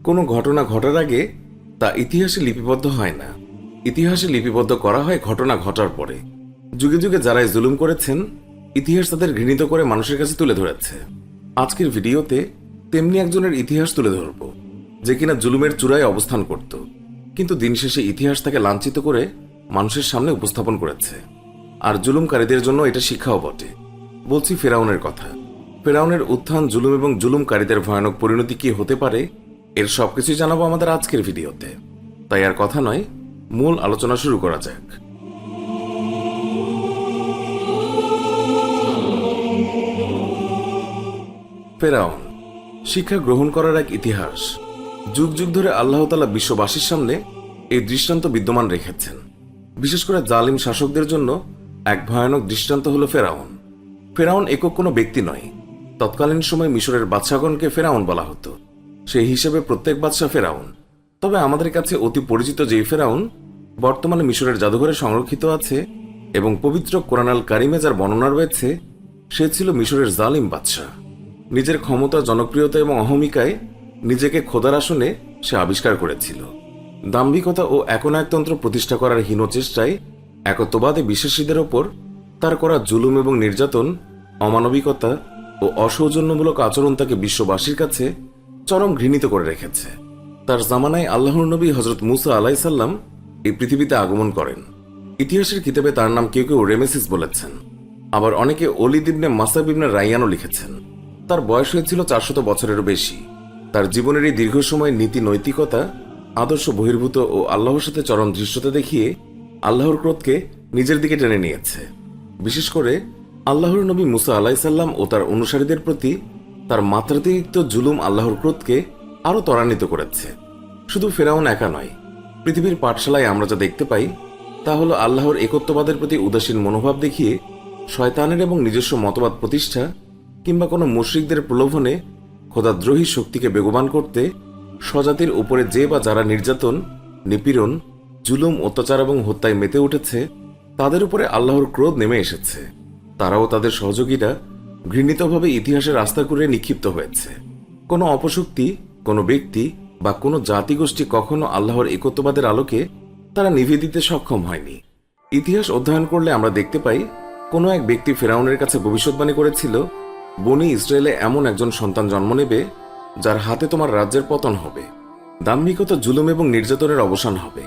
কোনো ঘটনা ঘটার আগে তা ইতিহাসে লিপিবদ্ধ হয় না। ইতিহাসে লিপিবদ্ধ করা হয় ঘটনা ঘটার পরে। যুগে যুগে যারাই জুলুম করেছেন, ইতিহাস তাদের ঘৃণিত করে মানুষের কাছে তুলে ধরেছে। আজকের ভিডিওতে তেমনি একজনের ইতিহাস তুলে ধরব, যে কিনা জুলুমের চূড়ায় অবস্থান করত, কিন্তু দিন শেষে ইতিহাস তাকে লাঞ্ছিত করে মানুষের সামনে উপস্থাপন করেছে। আর জুলুমকারীদের জন্য এটা শিক্ষাও বটে। বলছি ফেরাউনের কথা। ফেরাউনের উত্থান, জুলুম এবং জুলুমকারীদের ভয়ানক পরিণতি কি হতে পারে, এর সবকিছুই জানাবো আমাদের আজকের ভিডিওতে। তাই আর কথা নয়, মূল আলোচনা শুরু করা যাক। ফেরাউন শিক্ষা গ্রহণ করার এক ইতিহাস। যুগ যুগ ধরে আল্লাহ তাআলা বিশ্ববাসীর সামনে এই দৃষ্টান্ত বিদ্যমান রেখেছেন। বিশেষ করে জালিম শাসকদের জন্য এক ভয়ানক দৃষ্টান্ত হল ফেরাউন। ফেরাউন একক কোনো ব্যক্তি নয়। তৎকালীন সময় মিশরের বাদশাগণকে ফেরাউন বলা হতো। সেই হিসেবে প্রত্যেক বাদশা ফেরাউন। তবে আমাদের কাছে অতি পরিচিত যেই ফেরাউন বর্তমানে মিশরের জাদুঘরে সংরক্ষিত আছে এবং পবিত্র কোরআন আল কারিমে যার বর্ণনা রয়েছে, সে ছিল মিশরের জালিম বাদশা। নিজের ক্ষমতা, জনপ্রিয়তা এবং অহমিকায় নিজেকে খোদার আসনে সে আবিষ্কার করেছিল। দাম্ভিকতা ও একনায়কতন্ত্র প্রতিষ্ঠা করার হীন চেষ্টায় একত্ববাদে বিশ্বাসীদের ওপর তার করা জুলুম এবং নির্যাতন, অমানবিকতা ও অসৌজন্যমূলক আচরণ তাকে বিশ্ববাসীর কাছে চরম ঘৃণিত করে রেখেছে। তার জামানায় আল্লাহর নবী হযরত মুসা আলাইসাল্লাম এই পৃথিবীতে আগমন করেন। ইতিহাসের কিতাবে তার নাম কেউ কেউ রেমেসিস বলেছেন, আবার অনেকে ওলিদ ইবনে মাসাব ইবনে রাইয়ানও লিখেছেন। তার বয়স হয়েছিল 400 বছরেরও বেশি। তার জীবনের এই দীর্ঘ সময় নীতি নৈতিকতা, আদর্শ বহির্ভূত ও আল্লাহর সাথে চরম দৃশ্যতা দেখিয়ে আল্লাহর ক্রোধকে নিজের দিকে টেনে নিয়েছে। বিশেষ করে আল্লাহর নবী মুসা আলাইসাল্লাম ও তার অনুসারীদের প্রতি তার মাত্রাতিরিক্ত জুলুম আল্লাহর ক্রোধকে আরও ত্বরান্বিত করেছে। শুধু ফেরাউন একা নয়, পৃথিবীর পাঠশালায় আমরা যা দেখতে পাই তা হলো আল্লাহর একত্ববাদের প্রতি উদাসীন মনোভাব দেখিয়ে শয়তানের এবং নিজস্ব মতবাদ প্রতিষ্ঠা কিংবা কোনো মুশরিকদের প্রলোভনে খোদাদ্রোহী শক্তিকে বেগবান করতে স্বজাতির উপরে যে বা যারা নির্যাতন, নিপীড়ন, জুলুম, অত্যাচার এবং হত্যায় মেতে উঠেছে, তাদের উপরে আল্লাহর ক্রোধ নেমে এসেছে। তারাও তাদের সহযোগীরা ঘৃণিতভাবে ইতিহাসের রাস্তা করে নিক্ষিপ্ত হয়েছে। কোনো অপশক্তি, কোনো ব্যক্তি বা কোনো জাতিগোষ্ঠী কখনো আল্লাহর একত্ববাদের আলোকে তারা নিভিয়ে দিতে সক্ষম হয়নি। ইতিহাস অধ্যয়ন করলে আমরা দেখতে পাই, কোনো এক ব্যক্তি ফেরাউনের কাছে ভবিষ্যৎবাণী করেছিল, বনি ইসরায়েলে এমন একজন সন্তান জন্ম নেবে যার হাতে তোমার রাজ্যের পতন হবে, দাম্ভিকতা, জুলুম এবং নির্যাতনের অবসান হবে।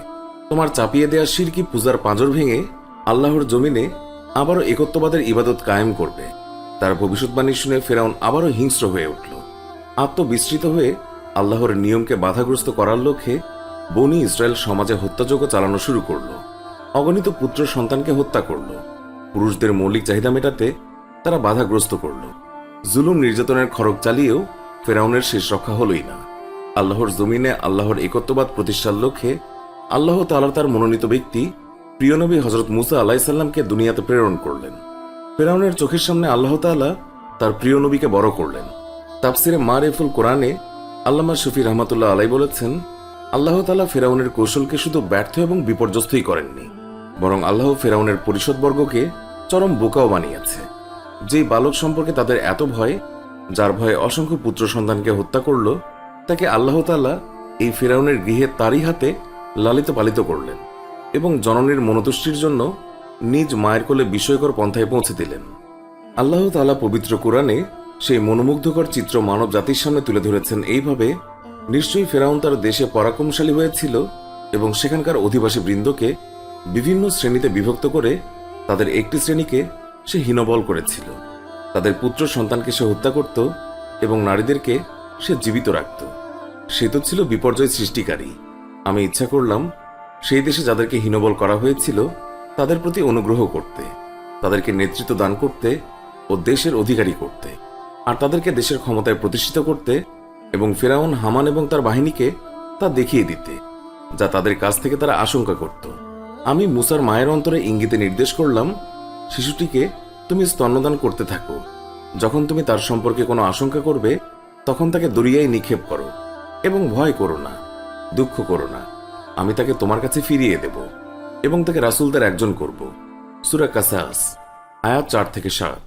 তোমার চাপিয়ে দেয়া শিরকি পূজার পাঁজর ভেঙে আল্লাহর জমিনে আবারও একত্ববাদের ইবাদত কায়েম করবে। তার ভবিষ্যৎবাণী শুনে ফেরাউন আবারও হিংস্র হয়ে উঠল। আত্মবিস্মৃত হয়ে আল্লাহর নিয়মকে বাধাগ্রস্ত করার লক্ষ্যে বনি ইসরায়েল সমাজে হত্যাযজ্ঞ চালানো শুরু করল। অগণিত পুত্র সন্তানকে হত্যা করল। পুরুষদের মৌলিক চাহিদা মেটাতে তারা বাধাগ্রস্ত করল। জুলুম নির্যাতনের খড়গ চালিয়েও ফেরাউনের শেষ রক্ষা হলই না। আল্লাহর জমিনে আল্লাহর একত্ববাদ প্রতিষ্ঠার লক্ষ্যে আল্লাহ তাআলা তার মনোনীত ব্যক্তি প্রিয় নবী হযরত মুসা আলাইসাল্লামকে দুনিয়াতে প্রেরণ করলেন। ফেরাউনের চোখের সামনে আল্লাহ তাআলা তার প্রিয় নবীকে বড় করলেন। তাফসিরে মারিফুল কোরআনে আল্লামা শফি রহমাতুল্লাহ আলাই বলেছেন, আল্লাহ তাআলা ফেরাউনের কৌশলকে শুধু ব্যর্থ এবং বিপর্যস্তই করেননি, বরং আল্লাহ ফেরাউনের পরিষদবর্গকে চরম বোকাও বানিয়েছে। যেই বালক সম্পর্কে তাদের এত ভয়, যার ভয়ে অসংখ্য পুত্র সন্তানকে হত্যা করল, তাকে আল্লাহ তাআলা এই ফেরাউনের গৃহে তারই হাতে লালিত পালিত করলেন এবং জননীর মনোতুষ্টির জন্য নিজ মায়ের কোলে বিস্ময়কর পন্থায় পৌঁছে দিলেন। আল্লাহ তাআলা পবিত্র কোরআনে সেই মনোমুগ্ধকর চিত্র মানব জাতির সামনে তুলে ধরেছেন এইভাবে, নিশ্চয়ই ফেরাউন তার দেশে পরাক্রমশালী হয়েছিল এবং সেখানকার অধিবাসী বৃন্দকে বিভিন্ন শ্রেণীতে বিভক্ত করে তাদের একটি শ্রেণীকে সে হীনবল করেছিল। তাদের পুত্র সন্তানকে সে হত্যা করত এবং নারীদেরকে সে জীবিত রাখত। সে তো ছিল বিপর্যয় সৃষ্টিকারী। আমি ইচ্ছা করলাম সেই দেশে যাদেরকে হীনবল করা হয়েছিল তাদের প্রতি অনুগ্রহ করতে, তাদেরকে নেতৃত্ব দান করতে ও দেশের অধিকারী করতে, আর তাদেরকে দেশের ক্ষমতায় প্রতিষ্ঠিত করতে এবং ফেরাউন, হামান এবং তার বাহিনীকে তা দেখিয়ে দিতে, যা তাদের কাছ থেকে তারা আশঙ্কা করত। আমি মুসার মায়ের অন্তরে ইঙ্গিতে নির্দেশ করলাম, শিশুটিকে তুমি স্তন্যদান করতে থাকো। যখন তুমি তার সম্পর্কে কোনো আশঙ্কা করবে তখন তাকে দরিয়ায় নিক্ষেপ করো এবং ভয় করো না, দুঃখ করো না। আমি তাকে তোমার কাছে ফিরিয়ে দেব এবং তাকে রাসূলদের একজন করব। সূরা কাসাস আয়াত 4 থেকে 7।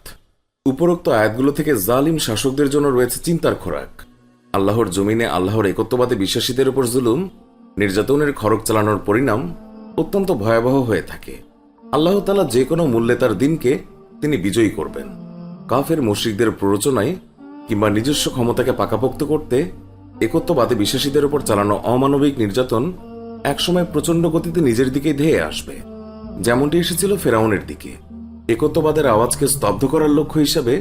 উপরোক্ত আয়াতগুলো থেকে জালিম শাসকদের জন্য রয়েছে চিন্তার খোরাক। আল্লাহর জমিনে আল্লাহর একত্ববাদে বিশ্বাসীদের উপর জুলুম, নির্যাতনের খড়গ চালানোর পরিণাম অত্যন্ত ভয়াবহ হয়ে থাকে। আল্লাহ তাআলা যে কোনো মূল্যে তার দিনকে তিনি বিজয়ী করবেন। কাফের মুশরিকদের প্ররোচনায় কিংবা নিজস্ব ক্ষমতাকে পাকাপোক্ত করতে একত্ববাদে বিশ্বাসীদের উপর চালানো অমানবিক নির্যাতন একসময় প্রচণ্ড গতিতে নিজের দিকে ধেয়ে আসবে, যেমনটি এসেছিল ফেরাউনের দিকে। একত্ববাদের আওয়াজকে স্তব্ধ করার লক্ষ্য হিসাবে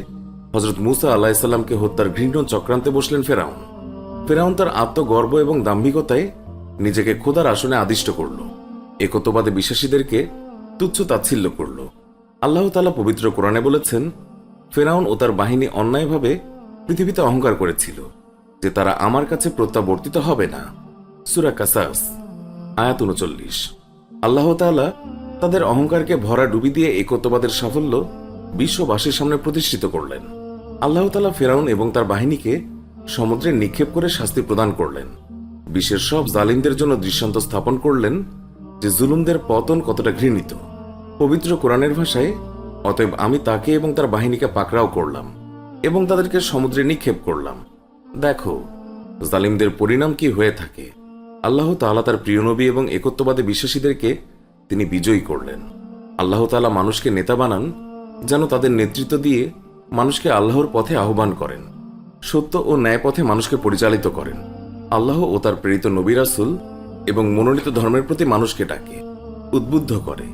হযরত মূসা আলাইহিসসালামকে হত্যার ঘৃণ্য চক্রান্তে বসলেন ফেরাউন। ফেরাউন তার আত্মগর্ব এবং দাম্ভিকতায় নিজেকে খোদার আসনে আদিষ্ট করল, একত্ববাদে বিশ্বাসীদেরকে তুচ্ছ তাচ্ছিল্য করল। আল্লাহ তাআলা পবিত্র কোরআনে বলেছেন, ফেরাউন ও তার বাহিনী অন্যায়ভাবে পৃথিবীতে অহংকার করেছিল যে তারা আমার কাছে প্রত্যাবর্তিত হবে না। সূরা কাসাস আয়াত ৩৯। আল্লাহ তাআলা তাদের অহংকারকে ভরা ডুবি দিয়ে একত্ববাদের সাফল্য বিশ্ববাসীর সামনে প্রতিষ্ঠিত করলেন। আল্লাহ তাআলা ফেরাউন এবং তার বাহিনীকে সমুদ্রে নিক্ষেপ করে শাস্তি প্রদান করলেন। বিশ্বের সব জালিমদের জন্য দৃষ্টান্ত স্থাপন করলেন যে জুলুমদের পতন কতটা ঘৃণিত। পবিত্র কোরআনের ভাষায়, অতএব আমি তাকে এবং তার বাহিনীকে পাকড়াও করলাম এবং তাদেরকে সমুদ্রে নিক্ষেপ করলাম। দেখো জালিমদের পরিণাম কি হয়ে থাকে। আল্লাহ তাআলা তার প্রিয় নবী এবং একত্ববাদে বিশ্বাসীদেরকে তিনি বিজয়ী করলেন। আল্লাহ তাআলা মানুষকে নেতা বানান যেন তাদের নেতৃত্ব দিয়ে মানুষকে আল্লাহর পথে আহ্বান করেন, সত্য ও ন্যায় পথে মানুষকে পরিচালিত করেন। আল্লাহ ও তার প্রেরিত নবী রাসূল এবং মনোনীত ধর্মের প্রতি মানুষকে ডাকে, উদ্বুদ্ধ করে।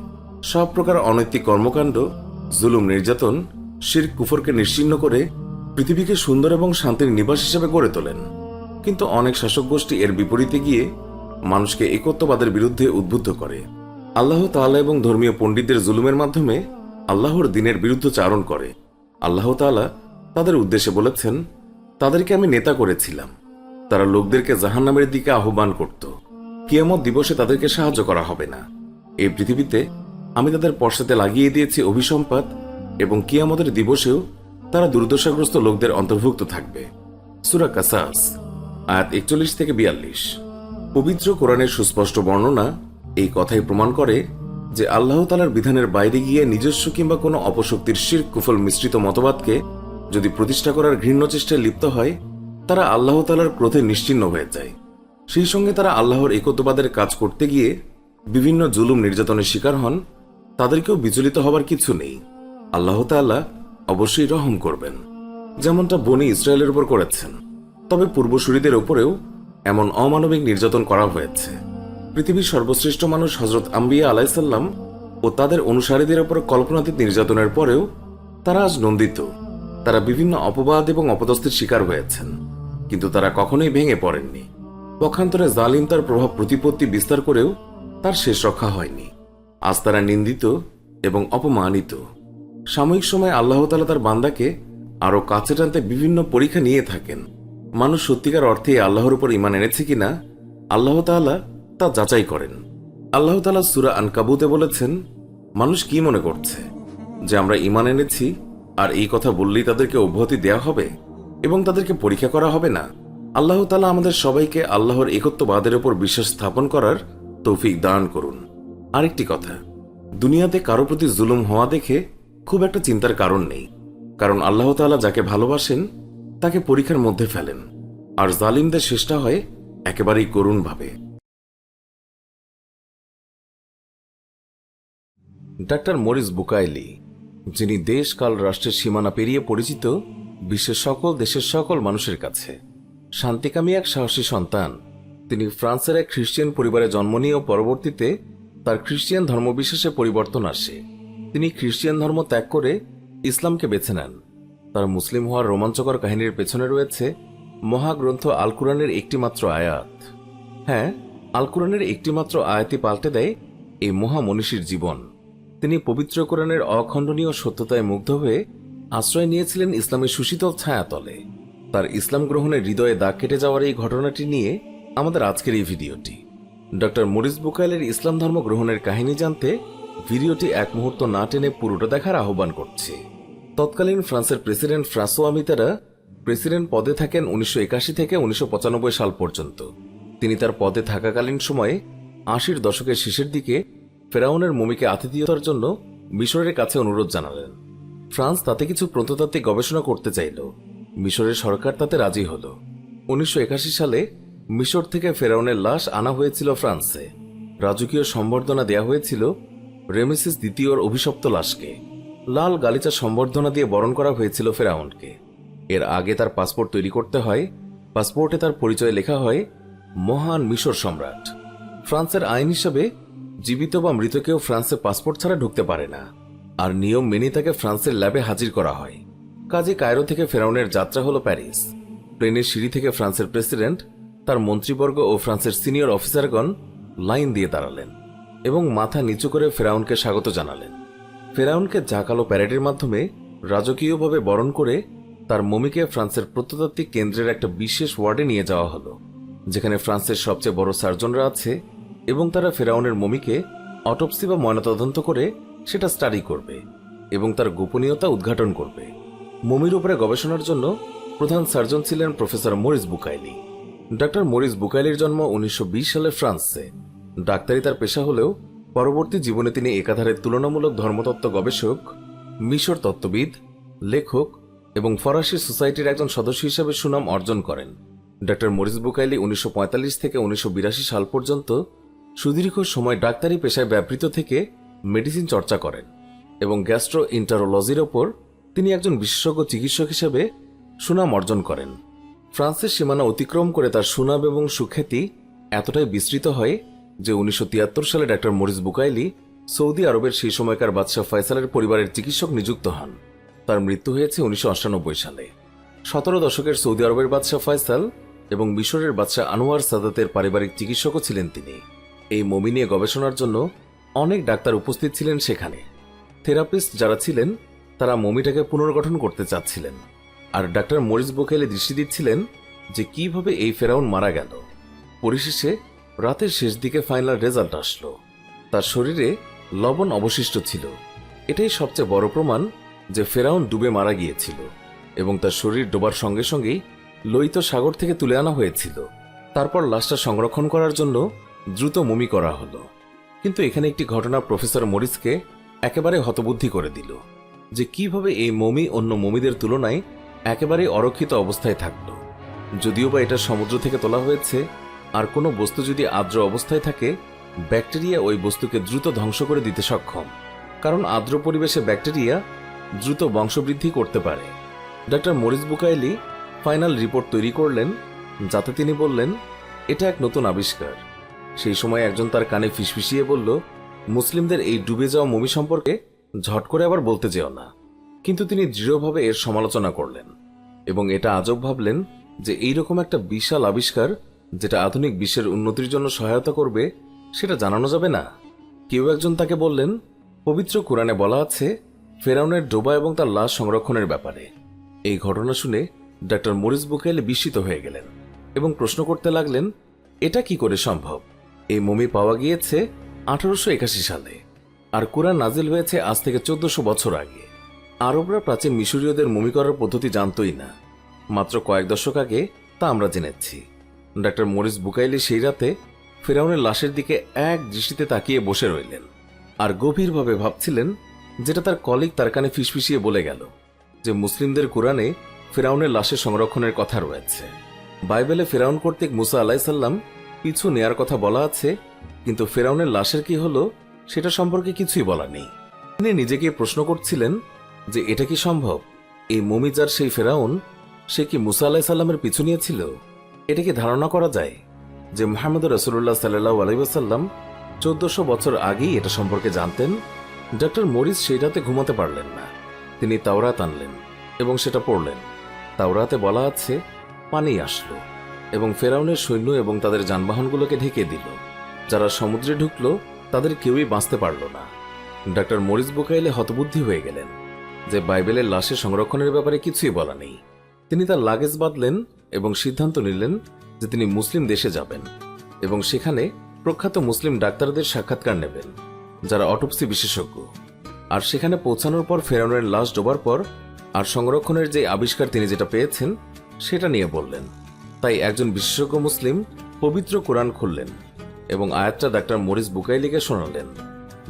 সব প্রকার অনৈতিক কর্মকাণ্ড, জুলুম, নির্যাতন, শিরক, কুফরকে নিশ্চিহ্ন করে পৃথিবীকে সুন্দর এবং শান্তির নিবাস হিসেবে গড়ে তোলেন। কিন্তু অনেক শাসক গোষ্ঠী এর বিপরীতে গিয়ে মানুষকে একত্ববাদের বিরুদ্ধে উদ্বুদ্ধ করে। আল্লাহ তাআলা এবং ধর্মীয় পণ্ডিতদের জুলুমের মাধ্যমে আল্লাহর দ্বীনের বিরুদ্ধচারণ করে। আল্লাহ তাআলা তাদের উদ্দেশ্যে বলেছেন, তাদেরকে আমি নেতা করেছিলাম, তারা লোকদেরকে জাহান্নামের দিকে আহ্বান করত। কিয়ামত দিবসে তাদেরকে সাহায্য করা হবে না। এই পৃথিবীতে আমি তাদের পশ্চাতে লাগিয়ে দিয়েছি অভিসম্পাত এবং কিয়ামতের দিবসেও তারা দুর্দশাগ্রস্ত লোকদের অন্তর্ভুক্ত থাকবে। সূরা কাসাস আয়াত ৪১ থেকে ৪২। পবিত্র কোরআনের সুস্পষ্ট বর্ণনা এই কথাই প্রমাণ করে যে আল্লাহ তাআলার বিধানের বাইরে গিয়ে নিজস্ব কিংবা কোনো অপশক্তির শিরক, কুফর মিশ্রিত মতবাদকে যদি প্রতিষ্ঠা করার ঘৃণ্য চেষ্টায় লিপ্ত হয়, তারা আল্লাহ তাআলার ক্রোধে নিশ্চিহ্ন হয়ে যায়। সেই সঙ্গে তারা আল্লাহর একত্ববাদের কাজ করতে গিয়ে বিভিন্ন জুলুম, নির্যাতনের শিকার হন। তাদেরকেও বিচলিত হবার কিছু নেই। আল্লাহ তাআলা অবশ্যই রহম করবেন, যেমনটা বনি ইসরায়েলের উপর করেছেন। তবে পূর্বসূরীদের উপরেও এমন অমানবিক নির্যাতন করা হয়েছে। পৃথিবীর সর্বশ্রেষ্ঠ মানুষ হযরত আম্বিয়া আলাইহিসসালাম ও তাদের অনুসারীদের উপর কল্পনাতীত নির্যাতনের পরেও তারা আজ নন্দিত। তারা বিভিন্ন অপবাদ এবং অপদস্থের শিকার হয়েছেন, কিন্তু তারা কখনোই ভেঙে পড়েননি। পক্ষান্তরে জালিম তার প্রভাব প্রতিপত্তি বিস্তার করেও তার শেষ রক্ষা হয়নি। আজ তারা নিন্দিত এবং অপমানিত। সাময়িক সময় আল্লাহ তাআলা তার বান্দাকে আরো কাছে টানতে বিভিন্ন পরীক্ষা নিয়ে থাকেন। মানুষ সত্যিকার অর্থে আল্লাহর উপর ঈমান এনেছে কিনা আল্লাহ তাআলা তা যাচাই করেন। আল্লাহ তাআলা সূরা আনকাবুতে বলেছেন, মানুষ কি মনে করছে যে আমরা ঈমান এনেছি আর এই কথা বললেই তাদেরকে অব্যাহতি দেয়া হবে এবং তাদেরকে পরীক্ষা করা হবে না? আল্লাহ তাআলা আমাদের সবাইকে আল্লাহর একত্ববাদের উপর বিশ্বাস স্থাপন করার তৌফিক দান করুন। আরেকটি কথা, দুনিয়াতে কারো প্রতি জুলুম হওয়া দেখে খুব একটা চিন্তার কারণ নেই, কারণ আল্লাহ তাআলা যাকে ভালোবাসেন তাকে পরীক্ষার মধ্যে ফেলেন, আর জালিমদের শেষটা হয় একেবারেই করুণভাবে। ডাক্তার মরিস বুকাইলি, যিনি দেশ, কাল, রাষ্ট্রের সীমানা পেরিয়ে পরিচিত বিশ্বের সকল দেশের সকল মানুষের কাছে, শান্তিকামী এক সাহসী সন্তান। তিনি ফ্রান্সের এক খ্রিস্টান পরিবারে জন্ম নিয়েও পরবর্তীতে তার খ্রিস্টান ধর্মবিশ্বাসে পরিবর্তন আসে। তিনি খ্রিস্টান ধর্ম ত্যাগ করে ইসলামকে বেছে নেন। তার মুসলিম হওয়ার রোমাঞ্চকর কাহিনীর পেছনে রয়েছে মহাগ্রন্থ আল কুরআনের একটিমাত্র আয়াত। হ্যাঁ, আল কুরআনের একটিমাত্র আয়াতই পাল্টে দেয় এই মহামনীষীর জীবন। তিনি পবিত্র কোরআনের অখণ্ডনীয় সত্যতায় মুগ্ধ হয়ে আশ্রয় নিয়েছিলেন ইসলামের সুশীতল ছায়াতলে। তার ইসলাম গ্রহণের হৃদয়ে দাগ কেটে যাওয়ার এই ঘটনাটি নিয়ে আমাদের আজকের এই ভিডিওটি। ডক্টর মরিস বুকাইলের ইসলাম ধর্ম গ্রহণের কাহিনী জানতে ভিডিওটি এক মুহূর্ত না টেনে পুরোটা দেখার আহ্বান করছি। তৎকালীন ফ্রান্সের প্রেসিডেন্ট ফ্রাঁসোয়া মিতেরা প্রেসিডেন্ট পদে থাকেন 1981 থেকে 1995 সাল পর্যন্ত। তিনি তার পদে থাকাকালীন সময়ে 80-র দশকের শেষের দিকে ফেরাউনের মমিকে আতিথেয়তার জন্য মিশরের কাছে অনুরোধ জানালেন। ফ্রান্স তাতে কিছু প্রত্নতাত্ত্বিক গবেষণা করতে চাইল। মিশরের সরকার তাতে রাজি হল। 1981 সালে মিশর থেকে ফেরাউনের লাশ আনা হয়েছিল ফ্রান্সে। রাজকীয় সম্বর্ধনা দেয়া হয়েছিল রেমেসিস দ্বিতীয়র অভিশপ্ত লাশকে। লাল গালিচা সম্বর্ধনা দিয়ে বরণ করা হয়েছিল ফেরাউনকে। এর আগে তার পাসপোর্ট তৈরি করতে হয়। পাসপোর্টে তার পরিচয় লেখা হয় মহান মিশর সম্রাট। ফ্রান্সের আইন হিসাবে জীবিত বা মৃত কেউ ফ্রান্সে পাসপোর্ট ছাড়া ঢুকতে পারে না, আর নিয়ম মেনে তাকে ফ্রান্সের ল্যাবে হাজির করা হয়। কাজে কায়রো থেকে ফেরাউনের যাত্রা হল প্যারিস। প্লেনের সিঁড়ি থেকে ফ্রান্সের প্রেসিডেন্ট, তার মন্ত্রীবর্গ ও ফ্রান্সের সিনিয়র অফিসারগণ লাইন দিয়ে দাঁড়ালেন এবং মাথা নিচু করে ফেরাউনকে স্বাগত জানালেন। ফেরাউনকে জাঁকালো প্যারেডের মাধ্যমে রাজকীয়ভাবে বরণ করে তার মমিকে ফ্রান্সের প্রত্নতাত্ত্বিক কেন্দ্রের একটা বিশেষ ওয়ার্ডে নিয়ে যাওয়া হলো, যেখানে ফ্রান্সের সবচেয়ে বড় সার্জনরা আছে এবং তারা ফেরাউনের মমিকে অটোপসি বা ময়নাতদন্ত করে সেটা স্টাডি করবে এবং তার গোপনীয়তা উদ্ঘাটন করবে। মমির উপরে গবেষণার জন্য প্রধান সার্জন ছিলেন professor Maurice Bucaille. Doctor Maurice বুকাইলির জন্ম 1920 সালে ফ্রান্সে। ডাক্তারি তার পেশা হলেও পরবর্তী জীবনে তিনি একাধারে তুলনামূলক ধর্মতত্ত্ব গবেষক, মিশর তত্ত্ববিদ, লেখক এবং ফরাসি সোসাইটির একজন সদস্য হিসেবে সুনাম অর্জন করেন। ডাক্তার মরিস বুকাইলি 1945 থেকে 1982 সাল পর্যন্ত সুদীর্ঘ সময় ডাক্তারি পেশায় ব্যাপৃত থেকে মেডিসিন চর্চা করেন এবং গ্যাস্ট্রো ইন্টারোলজির ওপর তিনি একজন বিশেষজ্ঞ চিকিৎসক হিসেবে সুনাম অর্জন করেন। ফ্রান্সের সীমানা অতিক্রম করে তার সুনাম এবং সুখ্যাতি এতটাই বিস্তৃত হয় যে 1973 সালে ডাক্তার মরিস বুকাইলি সৌদি আরবের সেই সময়কার বাদশাহ ফয়সালের পরিবারের চিকিৎসক নিযুক্ত হন। তার মৃত্যু হয়েছে 1998 সালে। 17 দশকের সৌদি আরবের বাদশাহ ফয়সাল এবং মিশরের বাদশাহ আনোয়ার সাদাতের পারিবারিক চিকিৎসকও ছিলেন তিনি। এই মমি নিয়ে গবেষণার জন্য অনেক ডাক্তার উপস্থিত ছিলেন সেখানে। থেরাপিস্ট যারা ছিলেন তারা মমিটাকে পুনর্গঠন করতে চাচ্ছিলেন, আর ডাক্তার মরিস বুকাইলি দৃষ্টি দিচ্ছিলেন যে কিভাবে এই ফেরাউন মারা গেল। পরিশেষে রাতের শেষ দিকে ফাইনাল রেজাল্ট আসলো। তার শরীরে লবণ অবশিষ্ট ছিল। এটাই সবচেয়ে বড় প্রমাণ যে ফেরাউন ডুবে মারা গিয়েছিল এবং তার শরীর ডোবার সঙ্গে সঙ্গেই লোহিত সাগর থেকে তুলে আনা হয়েছিল। তারপর লাশটা সংরক্ষণ করার জন্য দ্রুত মমি করা হলো। কিন্তু এখানে একটি ঘটনা প্রফেসর মরিসকে একেবারে হতবুদ্ধি করে দিল যে কিভাবে এই মমি অন্য মমিদের তুলনায় একেবারে অরক্ষিত অবস্থায় থাকল। যদিও বা এটা সমুদ্র থেকে তোলা হয়েছে, আর কোনো বস্তু যদি আর্দ্র অবস্থায় থাকে ব্যাকটেরিয়া ওই বস্তুকে দ্রুত ধ্বংস করে দিতে সক্ষম, কারণ আর্দ্র পরিবেশে ব্যাকটেরিয়া দ্রুত বংশবৃদ্ধি করতে পারে। Doctor Morris Bucaille final report তৈরি করলেন, যাতে তিনি বললেন এটা এক নতুন আবিষ্কার। সেই সময় একজন তার কানে ফিসফিসিয়ে বলল, মুসলিমদের এই ডুবে যাওয়া মমি সম্পর্কে ঝট করে আবার বলতে যেও না। কিন্তু তিনি দৃঢ়ভাবে এর সমালোচনা করলেন এবং এটা আজব ভাবলেন যে এইরকম একটা বিশাল আবিষ্কার যেটা আধুনিক বিশ্বের উন্নতির জন্য সহায়তা করবে সেটা জানানো যাবে না। কেউ একজন তাকে বললেন, পবিত্র কোরআনে বলা আছে ফেরাউনের ডোবা এবং তার লাশ সংরক্ষণের ব্যাপারে। এই ঘটনা শুনে ডাক্তার মরিস বুকাইলি বিস্মিত হয়ে গেলেন এবং প্রশ্ন করতে লাগলেন, এটা কি করে সম্ভব? এই মমি পাওয়া গিয়েছে 1881 সালে, আর কোরআন নাজিল হয়েছে আজ থেকে 1400 বছর আগে। আরবরা প্রাচীন মিশরীয়দের মমি করার পদ্ধতি জানতই না। মাত্র কয়েক দশক আগে তা আমরা জেনেছি। ডাক্তার মরিস বুকাইলি সেই রাতে ফেরাউনের লাশের দিকে এক দৃষ্টিতে তাকিয়ে বসে রইলেন আর গভীরভাবে ভাবছিলেন, যেটা তার কলিগ তার কানে ফিসফিসিয়ে বলে গেল যে মুসলিমদের কোরআনে ফেরাউনের লাশের সংরক্ষণের কথা রয়েছে। বাইবেলে ফেরাউন কর্তৃক মুসা আলাইসাল্লাম পিছু নেয়ার কথা বলা আছে, কিন্তু ফেরাউনের লাশের কি হলো সেটা সম্পর্কে কিছুই বলা নেই। তিনি নিজেকে প্রশ্ন করছিলেন যে এটা কি সম্ভব? এই মমি যার সেই ফেরাউন, সে কি মুসা আলাইসাল্লামের পিছু নিয়েছিল? এটা কি ধারণা করা যায় যে মুহাম্মদ রাসূলুল্লাহ সাল্লাল্লাহু আলাইহি ওয়াসাল্লাম 1400 বছর আগেই এটা সম্পর্কে জানতেন? ডক্টর মরিস সেই রাতে ঘুমাতে পারলেন না। তিনি তাওরাত আনলেন এবং সেটা পড়লেন। তাওরাতে বলা আছে পানি আসলো এবং ফেরাউনের সৈন্য এবং তাদের যানবাহনগুলোকে ঢেকে দিল। যারা সমুদ্রে ঢুকলো তাদের কেউই বাঁচতে পারল না। ডক্টর মরিস বুকাইলি হতবুদ্ধি হয়ে গেলেন যে বাইবেলের লাশের সংরক্ষণের ব্যাপারে কিছুই বলা নেই। তিনি তার লাগেজ বাঁধলেন এবং সিদ্ধান্ত নিলেন যে তিনি মুসলিম দেশে যাবেন এবং সেখানে প্রখ্যাত মুসলিম ডাক্তারদের সাক্ষাৎকার নেবেন যারা অটোপসি বিশেষজ্ঞ। আর সেখানে পৌঁছানোর পর ফেরাউনের লাশ ডোবার পর আর সংরক্ষণের যে আবিষ্কার তিনি যেটা পেয়েছেন সেটা নিয়ে বললেন। তাই একজন বিশেষজ্ঞ মুসলিম পবিত্র কোরআন খুললেন এবং আয়াতটা ডাক্তার মরিস বুকাইলিকে শোনালেন,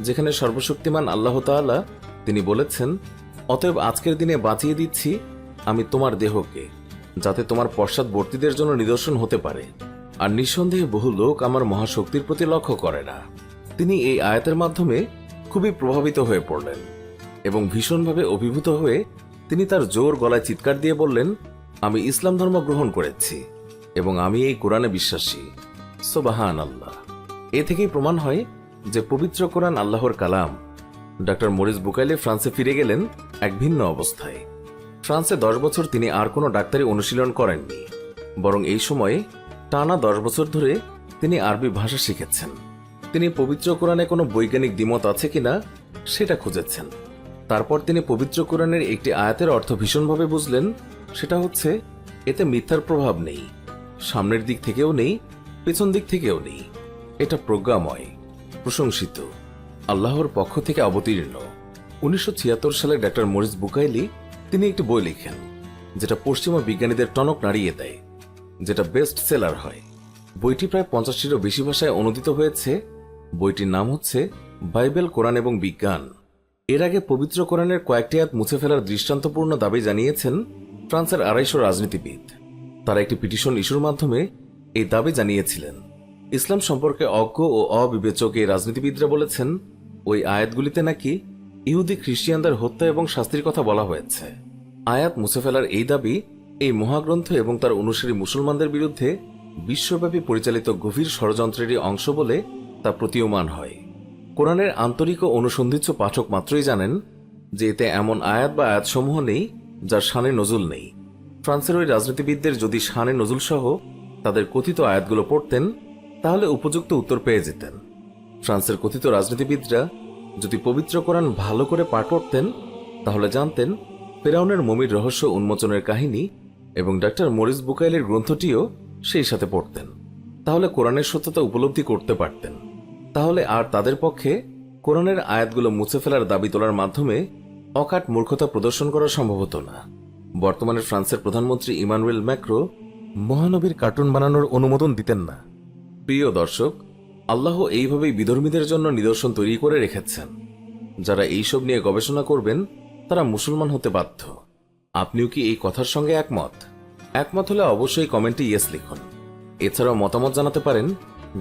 যেখানে সর্বশক্তিমান আল্লাহ তাআলা তিনি বলেছেন, অতএব আজকের দিনে বাঁচিয়ে দিচ্ছি আমি তোমার দেহকে যাতে তোমার পশ্চাৎবর্তীদের জন্য নিদর্শন হতে পারে। আর নিঃসন্দেহে বহু লোক আমার মহাশক্তির প্রতি লক্ষ্য করে না। তিনি এই আয়াতের মাধ্যমে খুবই প্রভাবিত হয়ে পড়লেন এবং ভীষণভাবে অভিভূত হয়ে তিনি তার জোর গলায় চিৎকার দিয়ে বললেন, আমি ইসলাম ধর্ম গ্রহণ করেছি এবং আমি এই কোরআনে বিশ্বাসী। সুবহান আল্লাহ। এ থেকেই প্রমাণ হয় যে পবিত্র কোরআন আল্লাহর কালাম। ডক্টর মরিস বুকাইলি ফ্রান্সে ফিরে গেলেন এক ভিন্ন অবস্থায়। ফ্রান্সে 10 বছর তিনি আর কোনো ডাক্তারি অনুশীলন করেননি, বরং এই সময়ে টানা 10 বছর ধরে তিনি আরবি ভাষা শিখেছেন। তিনি পবিত্র কোরআনে কোনো বৈজ্ঞানিক দ্বিমত আছে কিনা সেটা খুঁজেছেন। তারপর তিনি পবিত্র কোরআনের একটি আয়াতের অর্থ ভীষণভাবে বুঝলেন। সেটা হচ্ছে, এতে মিথ্যার প্রভাব নেই, সামনের দিক থেকেও নেই, পেছন দিক থেকেও নেই। এটা প্রজ্ঞাময়, প্রশংসিত, আল্লাহর পক্ষ থেকে অবতীর্ণ। 1976 সালে ডক্টর মরিস বুকাইলি তিনি একটি বই লিখেন, যেটা পশ্চিমা বিজ্ঞানীদের টনক নাড়িয়ে দেয়, যেটা বেস্ট সেলার হয়। বইটি প্রায় 50টিরও বেশি ভাষায় অনুদিত হয়েছে। বইটির নাম হচ্ছে বাইবেল, কোরআন এবং বিজ্ঞান। এর আগে পবিত্র কোরআনের কয়েকটি আয়াত মুছে ফেলার দৃষ্টান্তপূর্ণ দাবি জানিয়েছেন ফ্রান্সের 250 রাজনীতিবিদ। তারা একটি পিটিশন ইস্যুর মাধ্যমে এই দাবি জানিয়েছিলেন। ইসলাম সম্পর্কে অজ্ঞ ও অবিবেচক এই রাজনীতিবিদরা বলেছেন, ওই আয়াতগুলিতে নাকি ইহুদি খ্রিস্টিয়ানদের হত্যা এবং শাস্তির কথা বলা হয়েছে। আয়াত মুছে ফেলার এই দাবি এই মহাগ্রন্থ এবং তার অনুসারী মুসলমানদের বিরুদ্ধে বিশ্বব্যাপী পরিচালিত গভীর ষড়যন্ত্রেরই অংশ বলে তা প্রতীয়মান হয়। কোরআনের আন্তরিক ও অনুসন্ধিৎস পাঠক মাত্রই জানেন যে এতে এমন আয়াত বা আয়াতসমূহ নেই যার শানে নজুল নেই। ফ্রান্সের ওই রাজনীতিবিদদের যদি শানে নজুল সহ তাদের কথিত আয়াতগুলো পড়তেন, তাহলে উপযুক্ত উত্তর পেয়ে যেতেন। ফ্রান্সের কথিত রাজনীতিবিদরা যদি পবিত্র কোরআন ভালো করে পাঠ করতেন, তাহলে জানতেন ফেরাউনের মমির রহস্য উন্মোচনের কাহিনী এবং ডক্টর মরিস বুকাইলের গ্রন্থটিও সেই সাথে পড়তেন। তাহলে কোরআনের সত্যতা উপলব্ধি করতে পারতেন। তাহলে আর তাদের পক্ষে কোরআনের আয়াতগুলো মুছে ফেলার দাবি তোলার মাধ্যমে অকাট মূর্খতা প্রদর্শন করা সম্ভব হতো না। বর্তমানে ফ্রান্সের প্রধানমন্ত্রী ইমানুয়েল ম্যাক্রো মহানবীর কার্টুন বানানোর অনুমোদন দিতেন না। প্রিয় দর্শক, আল্লাহ এইভাবেই বিধর্মীদের জন্য নিদর্শন তৈরি করে রেখেছেন। যারা এইসব নিয়ে গবেষণা করবেন তারা মুসলমান হতে বাধ্য। আপনিও কি এই কথার সঙ্গে একমত? একমত হলে অবশ্যই কমেন্টে ইয়েস লিখুন। এছাড়াও মতামত জানাতে পারেন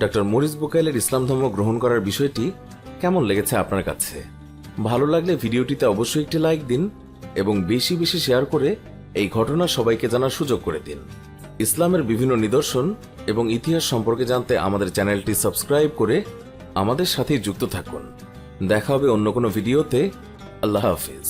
ডক্টর মরিস বুকাইলের ইসলাম ধর্ম গ্রহণ করার বিষয়টি কেমন লেগেছে আপনার কাছে। ভালো লাগলে ভিডিওটিতে অবশ্যই একটি লাইক দিন এবং বেশি বেশি শেয়ার করে এই ঘটনা সবাইকে জানার সুযোগ করে দিন। ইসলামের বিভিন্ন নিদর্শন এবং ইতিহাস সম্পর্কে জানতে আমাদের চ্যানেলটি সাবস্ক্রাইব করে আমাদের সাথেই যুক্ত থাকুন। দেখা হবে অন্য কোনো ভিডিওতে। আল্লাহ হাফিজ।